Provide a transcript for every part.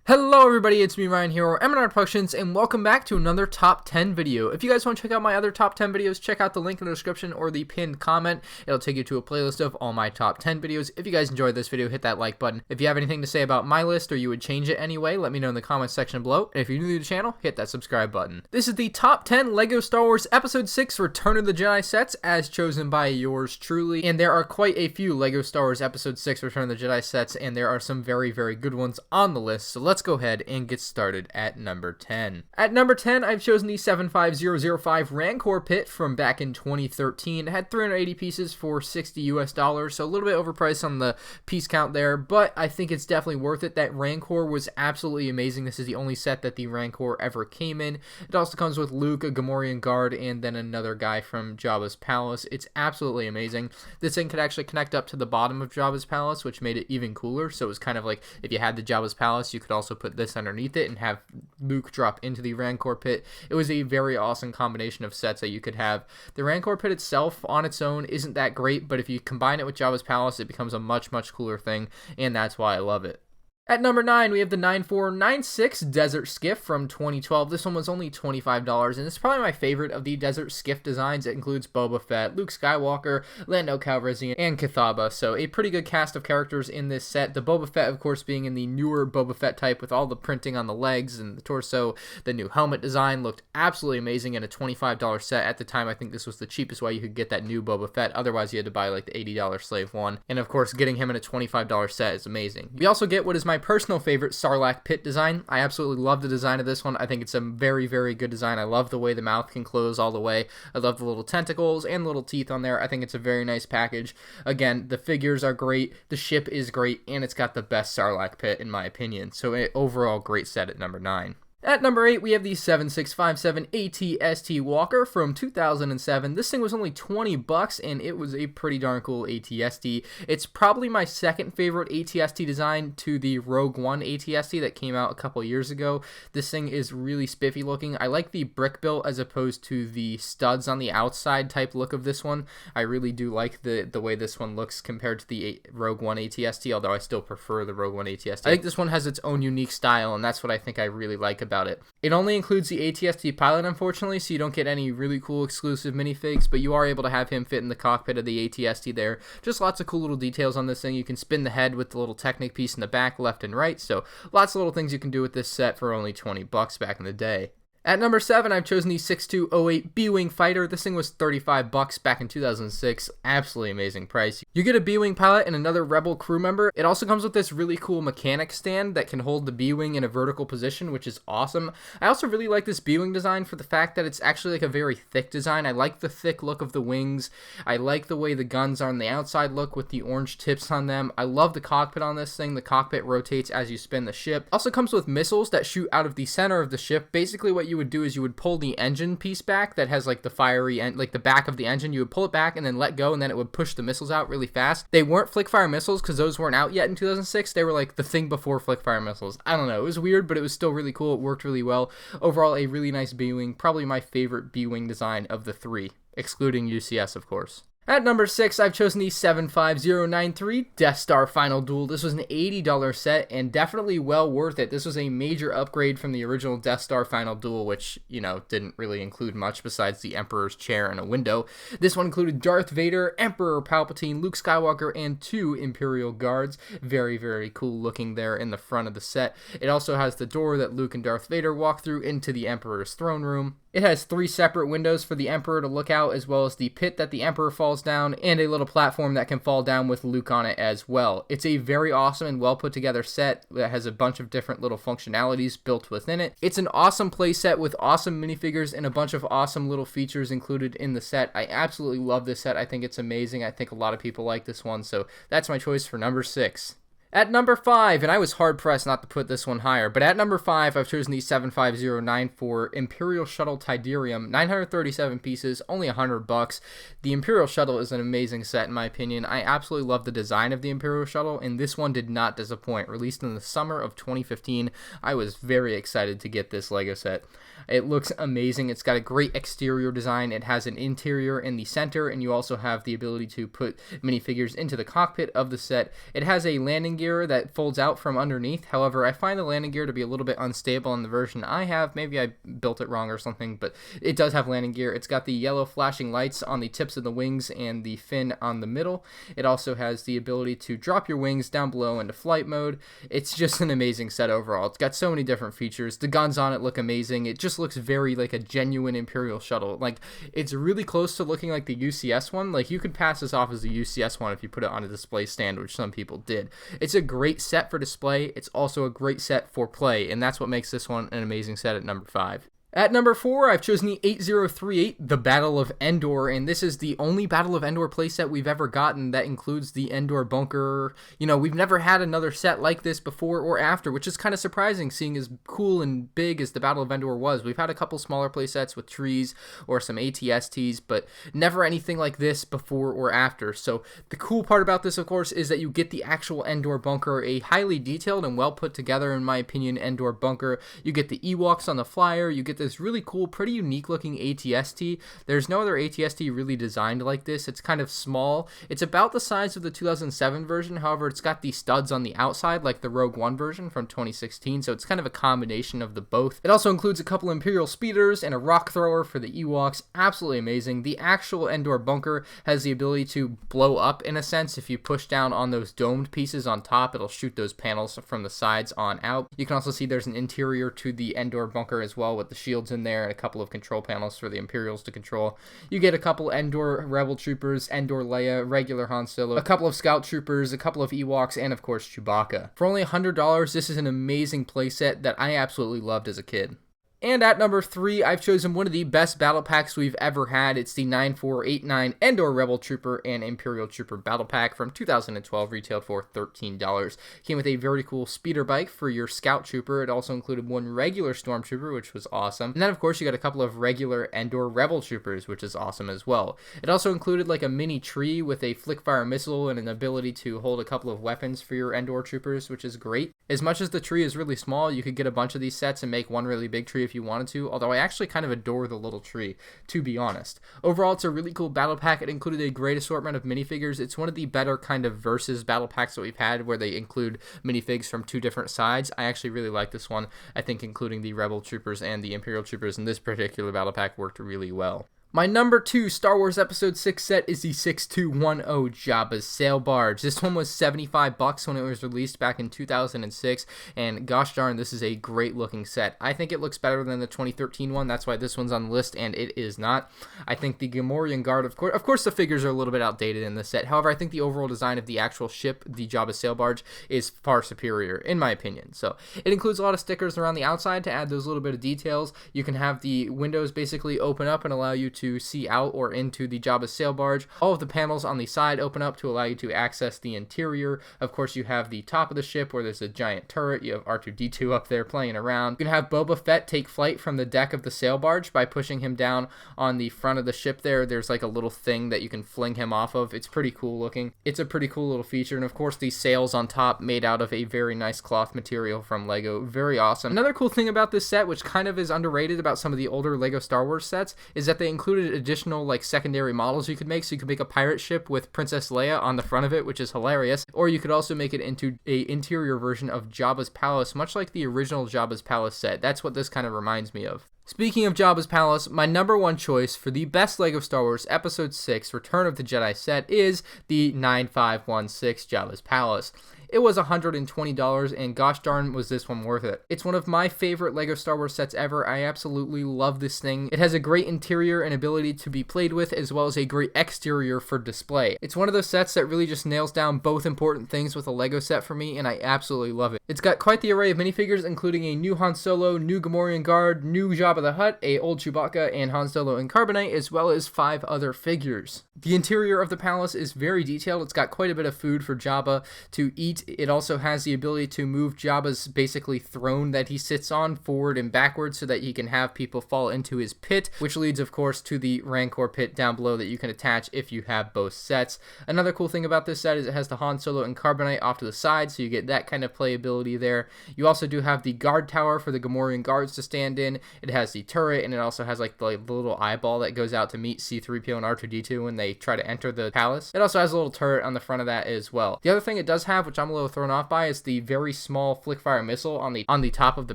Hello everybody, it's me Ryan here, MandRproductions, and welcome back to another top 10 video. If you guys want to check out my other top 10 videos, check out the link in the description or the pinned comment. It'll take you to a playlist of all my top 10 videos. If you guys enjoyed this video, hit that like button. If you have anything to say about my list or you would change it anyway, let me know in the comments section below. And if you're new to the channel, hit that subscribe button. This is the top 10 LEGO Star Wars Episode 6 Return of the Jedi sets as chosen by yours truly. And there are quite a few LEGO Star Wars Episode 6 Return of the Jedi sets, and there are some very, very good ones on the list. So let's go ahead and get started at number 10. At number 10, I've chosen the 75005 Rancor Pit from back in 2013. It had 380 pieces for $60 US, so a little bit overpriced on the piece count there, but I think it's definitely worth it. That Rancor was absolutely amazing. This is the only set that the Rancor ever came in. It also comes with Luke, a Gamorrean guard, and then another guy from Jabba's palace. It's absolutely amazing. This thing could actually connect up to the bottom of Jabba's palace, which made it even cooler. So it was kind of like if you had the Jabba's palace, you could also put this underneath it and have Luke drop into the Rancor Pit. It was a very awesome combination of sets that you could have. The Rancor Pit itself on its own isn't that great, but if you combine it with Jabba's palace, it becomes a much cooler thing, and that's why I love it. At number 9, we have the 9496 Desert Skiff from 2012. This one was only $25, and it's probably my favorite of the Desert Skiff designs. It includes Boba Fett, Luke Skywalker, Lando Calrissian, and Kithaba, so a pretty good cast of characters in this set. The Boba Fett, of course, being in the newer Boba Fett type with all the printing on the legs and the torso. The new helmet design looked absolutely amazing in a $25 set. At the time, I think this was the cheapest way you could get that new Boba Fett. Otherwise, you had to buy like the $80 Slave One, and of course, getting him in a $25 set is amazing. We also get what is my personal favorite Sarlacc pit design. I absolutely love the design of this one. I think it's a very good design. I love the way the mouth can close all the way. I love the little tentacles and little teeth on there. I think it's a very nice package. Again, the figures are great, the ship is great, and it's got the best Sarlacc pit in my opinion. So an overall great set at number 9. At number 8, we have the 7657 AT-ST Walker from 2007. This thing was only $20, and it was a pretty darn cool AT-ST. It's probably my second favorite AT-ST design to the Rogue One AT-ST that came out a couple years ago. This thing is really spiffy looking. I like the brick built as opposed to the studs on the outside type look of this one. I really do like the way this one looks compared to the Rogue One AT-ST, although I still prefer the Rogue One AT-ST. I think this one has its own unique style, and that's what I think I really like about it. It only includes the AT-ST pilot, unfortunately, so you don't get any really cool exclusive minifigs, but you are able to have him fit in the cockpit of the AT-ST there. Just lots of cool little details on this thing. You can spin the head with the little Technic piece in the back, left and right, so lots of little things you can do with this set for only $20 back in the day. At number 7, I've chosen the 6208 B-Wing Fighter. This thing was $35 back in 2006. Absolutely amazing price. You get a B-Wing pilot and another Rebel crew member. It also comes with this really cool mechanic stand that can hold the B-Wing in a vertical position, which is awesome. I also really like this B-Wing design for the fact that it's actually like a very thick design. I like the thick look of the wings. I like the way the guns are on the outside look with the orange tips on them. I love the cockpit on this thing. The cockpit rotates as you spin the ship. Also comes with missiles that shoot out of the center of the ship. Basically what you would do is you would pull the engine piece back that has like the fiery end, like the back of the engine. You would pull it back and then let go, and then it would push the missiles out really fast. They weren't flick-fire missiles because those weren't out yet in 2006. They were like the thing before flick-fire missiles. I don't know. It was weird, but it was still really cool. It worked really well. Overall, a really nice B-Wing. Probably my favorite B-Wing design of the three, excluding UCS, of course. At number 6, I've chosen the 75093 Death Star Final Duel. This was an $80 set and definitely well worth it. This was a major upgrade from the original Death Star Final Duel, which, you know, didn't really include much besides the Emperor's chair and a window. This one included Darth Vader, Emperor Palpatine, Luke Skywalker, and 2 Imperial guards. Very cool looking there in the front of the set. It also has the door that Luke and Darth Vader walk through into the Emperor's throne room. It has 3 separate windows for the Emperor to look out, as well as the pit that the Emperor falls down, and a little platform that can fall down with Luke on it as well. It's a very awesome and well put together set that has a bunch of different little functionalities built within it. It's an awesome play set with awesome minifigures and a bunch of awesome little features included in the set. I absolutely love this set. I think it's amazing. I think a lot of people like this one, so that's my choice for number 6. At number 5, and I was hard-pressed not to put this one higher, but at number 5, I've chosen the 75094 Imperial Shuttle Tidarium, 937 pieces, only $100. The Imperial Shuttle is an amazing set in my opinion. I absolutely love the design of the Imperial Shuttle, and this one did not disappoint. Released in the summer of 2015, I was very excited to get this LEGO set. It looks amazing. It's got a great exterior design. It has an interior in the center, and you also have the ability to put minifigures into the cockpit of the set. It has a landing gear gear that folds out from underneath. However, I find the landing gear to be a little bit unstable in the version I have. Maybe I built it wrong or something, but it does have landing gear. It's got the yellow flashing lights on the tips of the wings and the fin on the middle. It also has the ability to drop your wings down below into flight mode. It's just an amazing set overall. It's got so many different features. The guns on it look amazing. It just looks very like a genuine Imperial Shuttle. Like, it's really close to looking like the UCS one. Like, you could pass this off as a UCS one if you put it on a display stand, which some people did. It's a great set for display. It's also a great set for play, and that's what makes this one an amazing set at number 5. At number 4, I've chosen the 8038, the Battle of Endor, and this is the only Battle of Endor playset we've ever gotten that includes the Endor bunker. You know, we've never had another set like this before or after, which is kind of surprising, seeing as cool and big as the Battle of Endor was. We've had a couple smaller playsets with trees or some ATSTs, but never anything like this before or after. So the cool part about this, of course, is that you get the actual Endor bunker, a highly detailed and well put together, in my opinion, Endor bunker. You get the Ewoks on the flyer, you get this really cool, pretty unique looking ATST. There's no other ATST really designed like this. It's kind of small. It's about the size of the 2007 version. However, it's got the studs on the outside like the Rogue One version from 2016. So it's kind of a combination of the both. It also includes a couple Imperial speeders and a rock thrower for the Ewoks. Absolutely amazing. The actual Endor bunker has the ability to blow up in a sense. If you push down on those domed pieces on top, it'll shoot those panels from the sides on out. You can also see there's an interior to the Endor bunker as well with the shields in there and a couple of control panels for the Imperials to control. You get a couple Endor Rebel Troopers, Endor Leia, regular Han Solo, a couple of Scout Troopers, a couple of Ewoks, and of course Chewbacca. For only $100, this is an amazing playset that I absolutely loved as a kid. And at number 3, I've chosen one of the best battle packs we've ever had. It's the 9489 Endor Rebel Trooper and Imperial Trooper battle pack from 2012, retailed for $13. Came with a very cool speeder bike for your Scout Trooper. It also included one regular Stormtrooper, which was awesome. And then, of course, you got a couple of regular Endor Rebel Troopers, which is awesome as well. It also included like a mini tree with a flick-fire missile and an ability to hold a couple of weapons for your Endor Troopers, which is great. As much as the tree is really small, you could get a bunch of these sets and make one really big tree if you wanted to, although I actually kind of adore the little tree, to be honest. Overall, it's a really cool battle pack. It included a great assortment of minifigures. It's one of the better kind of versus battle packs that we've had where they include minifigs from two different sides. I actually really like this one. I think including the Rebel Troopers and the Imperial Troopers in this particular battle pack worked really well. My number 2 Star Wars Episode 6 set is the 6210 Jabba's Sail Barge. This one was $75 when it was released back in 2006, and gosh darn, this is a great looking set. I think it looks better than the 2013 one. That's why this one's on the list, and it is not. I think the Gamorrean Guard, of course the figures are a little bit outdated in this set. However, I think the overall design of the actual ship, the Jabba's Sail Barge, is far superior, in my opinion. So it includes a lot of stickers around the outside to add those little bit of details. You can have the windows basically open up and allow you to see out or into the Jabba's Sail Barge. All of the panels on the side open up to allow you to access the interior. Of course, you have the top of the ship where there's a giant turret. You have R2-D2 up there playing around. You can have Boba Fett take flight from the deck of the sail barge by pushing him down on the front of the ship there. There's like a little thing that you can fling him off of. It's pretty cool looking. It's a pretty cool little feature. And of course, these sails on top made out of a very nice cloth material from Lego. Very awesome. Another cool thing about this set, which kind of is underrated about some of the older Lego Star Wars sets, is that they included additional like secondary models you could make. So you could make a pirate ship with Princess Leia on the front of it, which is hilarious. Or you could also make it into a interior version of Jabba's palace, much like the original Jabba's palace set. That's what this kind of reminds me of. Speaking of Jabba's palace, my number 1 choice for the best LEGO Star Wars Episode 6 Return of the Jedi set is the 9516 Jabba's palace. It was $120, and gosh darn was this one worth it. It's one of my favorite LEGO Star Wars sets ever. I absolutely love this thing. It has a great interior and ability to be played with, as well as a great exterior for display. It's one of those sets that really just nails down both important things with a LEGO set for me, and I absolutely love it. It's got quite the array of minifigures, including a new Han Solo, new Gamorrean Guard, new Jabba the Hutt, a old Chewbacca, and Han Solo in Carbonite, as well as 5 other figures. The interior of the palace is very detailed. It's got quite a bit of food for Jabba to eat. It also has the ability to move Jabba's basically throne that he sits on forward and backwards so that he can have people fall into his pit, which leads of course to the Rancor pit down below that you can attach if you have both sets. Another cool thing about this set is it has the Han Solo and Carbonite off to the side, so you get that kind of playability there. You also do have the guard tower for the Gamorrean guards to stand in. It has the turret, and it also has like the little eyeball that goes out to meet C-3PO and R2-D2 when they try to enter the palace. It also has a little turret on the front of that as well. The other thing it does have, which I'm I'm a little thrown off by is the very small flick fire missile on the top of the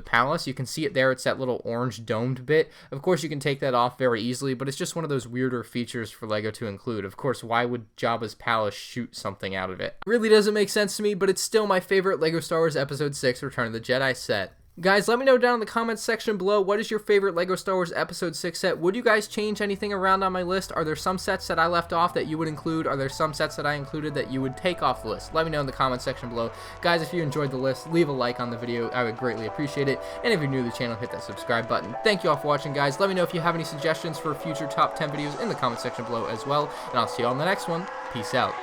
palace. You can see it there. It's that little orange domed bit. Of course, you can take that off very easily, but it's just one of those weirder features for LEGO to include. Of course, why would Jabba's palace shoot something out of it? It really doesn't make sense to me, but it's still my favorite LEGO Star Wars Episode 6 Return of the Jedi set. Guys, let me know down in the comments section below, what is your favorite LEGO Star Wars Episode 6 set? Would you guys change anything around on my list? Are there some sets that I left off that you would include? Are there some sets that I included that you would take off the list? Let me know in the comments section below. Guys, if you enjoyed the list, leave a like on the video. I would greatly appreciate it. And if you're new to the channel, hit that subscribe button. Thank you all for watching, guys. Let me know if you have any suggestions for future top 10 videos in the comment section below as well. And I'll see you all in the next one. Peace out.